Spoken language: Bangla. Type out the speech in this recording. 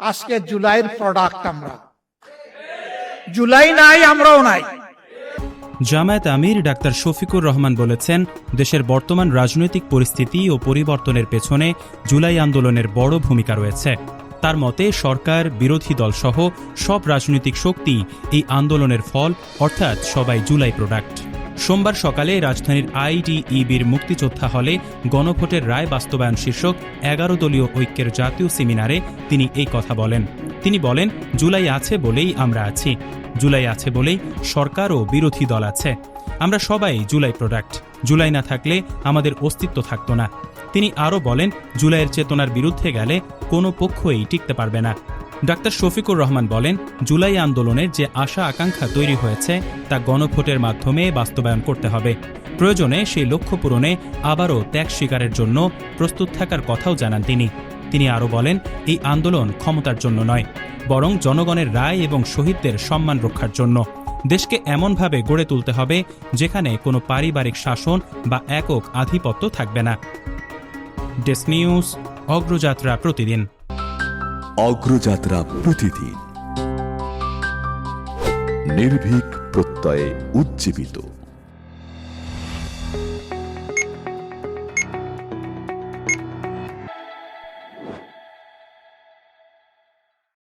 আজকে জুলাইয়ের প্রোডাক্ট আমরা। জুলাই নাই, আমরাও নাই। জামায়াত আমির ডাক্তার শফিকুর রহমান বলেছেন, দেশের বর্তমান রাজনৈতিক পরিস্থিতি ও পরিবর্তনের পেছনে জুলাই আন্দোলনের বড় ভূমিকা রয়েছে। তার মতে সরকার, বিরোধী দলসহ সব রাজনৈতিক শক্তি এই আন্দোলনের ফল, অর্থাৎ সবাই জুলাই প্রোডাক্ট। সোমবার সকালে রাজধানীর আইডিইবির মুক্তিযোদ্ধা হলে গণভোটের রায় বাস্তবায়ন শীর্ষক ১১ দলীয় ঐক্যের জাতীয় সেমিনারে তিনি এই কথা বলেন। তিনি বলেন, জুলাই আছে বলেই আমরা আছি, জুলাই আছে বলেই সরকার ও বিরোধী দল আছে। আমরা সবাই জুলাই প্রোডাক্ট। জুলাই না থাকলে আমাদের অস্তিত্ব থাকত না। তিনি আরও বলেন, জুলাইয়ের চেতনার বিরুদ্ধে গেলে কোনো পক্ষই টিকতে পারবে না। ডাক্তার শফিকুর রহমান বলেন, জুলাই আন্দোলনের যে আশা আকাঙ্ক্ষা তৈরি হয়েছে তা গণভোটের মাধ্যমে বাস্তবায়ন করতে হবে। প্রয়োজনে সেই লক্ষ্য পূরণে আবারও ত্যাগ স্বীকারের জন্য প্রস্তুত থাকার কথাও জানান তিনি। তিনি আরও বলেন, এই আন্দোলন ক্ষমতার জন্য নয়, বরং জনগণের রায় এবং শহীদদের সম্মান রক্ষার জন্য। দেশকে এমনভাবে গড়ে তুলতে হবে যেখানে কোনো পারিবারিক শাসন বা একক আধিপত্য থাকবে না। ডেস্ক নিউজ, অগ্রযাত্রা প্রতিদিন। অগ্রযাত্রা প্রতিদিন, নির্ভীক প্রত্যয়ে উজ্জীবিত।